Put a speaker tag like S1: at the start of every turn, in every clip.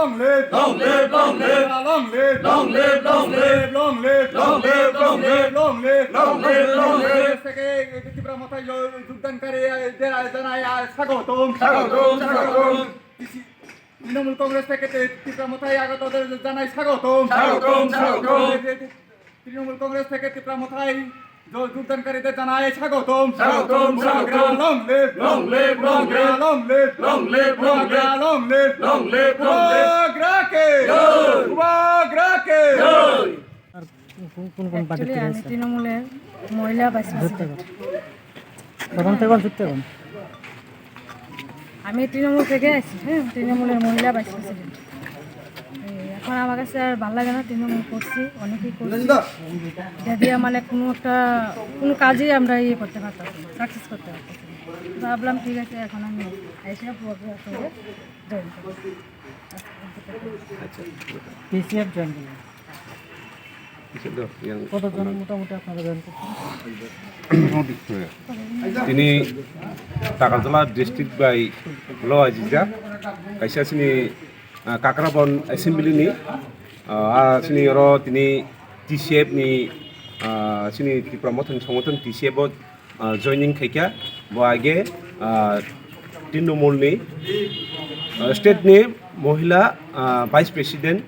S1: long live, long live, long live, long live, long live, long live, long live, long live, long live, long live, long live, long live. থেকে ত্রিপুরা মাথায় যোগদানকারী জানাই স্বাগতম, স্বাগতম, স্বাগতম। তৃণমূল কংগ্রেস থেকে ত্রিপুরা মাথায় আগতদের জানাই স্বাগতম, স্বাগতম, স্বাগতম। তৃণমূল কংগ্রেস থেকে ত্রিপুরা মাথায় যোগদানকারীদের জানাই স্বাগতম, স্বাগতম, স্বাগতম। Long live, long live, long live, long live, long live, long live, long live, long live, long live. গ্রাকে গ্রাকে
S2: কোন পার্টি থেকে আমি তৃণমূলের মহিলা ভাইস প্রেসিডেন্ট। তখন থেকে যুক্ত হন? আমি তৃণমূল থেকে আসছি, হ্যাঁ, তৃণমূলের মহিলা ভাইস প্রেসিডেন্ট। এখন আমার কাছে আর ভালো লাগে না, তৃণমূল করছি, অনেকেই করছি, যদি মানে কোনো কাজেই আমরা ইয়ে করতে পারতাম, সাকসেস করতে পারতাম। ভাবলাম ঠিক আছে, এখন আমি এসে জয়েন করি। পিসিএফ জয়েন করি। কতজন মোটামুটি আপনারা জয়েন করছেন?
S3: Ini Takazala district by Law Aziza, Kaisa sini Kakrabon Assembly ni, sini ro tini TCF ni, sini TIPRA Motan TCF joining kaya, boage Tindumul ni, state ni Mohila Vice President,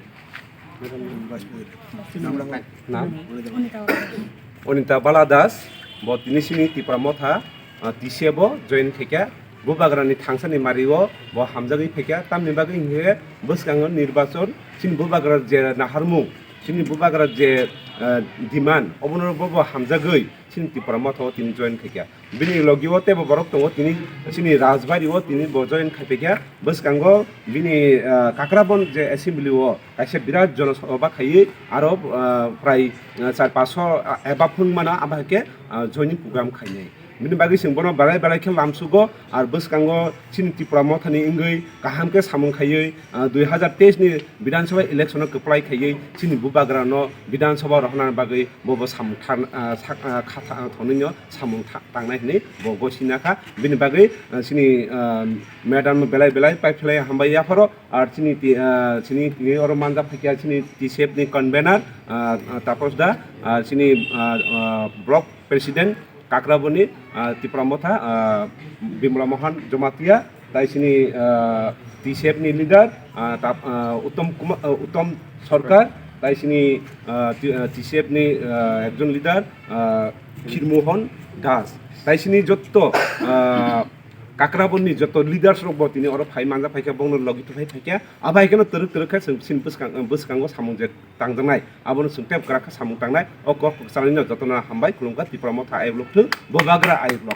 S3: Onita Baladas. Bot ini sini TIPRA Motha TCF join kaya, bo bagrani tangsani mario, bo hamjagi kaya, tamni bagi hingga bus kangen nirbacon, sini bo bagrar je naharmung, sini bo bagrar je demand, obonor bo hamjagi, sini TIPRA Motha tini join kaya. Bini logi wote bo borok tongo tini sini Rajbari wo tini bo join kaya, bus kango bini Kakrabon je assembly wo, kaisa birat jonosabha kaya, aro prai 4-500 ebapung mana abahke joining program kaya. Bini bagi singbono barai ke lamsugo, ar bus kango sini TIPRA Motha ni ingui kaham ke samung kaya, 2023 ni Bidan Sabha election keplai kaya, sini bubagrano Bidan Sabha rohnan bagi bobo samung kata thoninyo samung tangnai ni bogo sinaka. Bini bagi sini madam belai pai pelai hambai yaparo, ar sini ni orang manja pakai sini TCF ni convener tapos da sini block president Kakraboni TIPRA Motha Bimla Mohan Jomatia, tai sini TCF ni leader Uttom Sarkar, tai sini TCF ni ekjon leader Khirmohon Das, tai sini jotto Kakraboni jotto leaders rok bot ini oro phai manja phaika bongno logi to phaika abai keno teruk kha sin buskango samung je tangjangnai abono sungtep kra kha samung tangnai o kok salino jotona hambai kulungka TIPRA Motha ai blok tu bobagra ai blok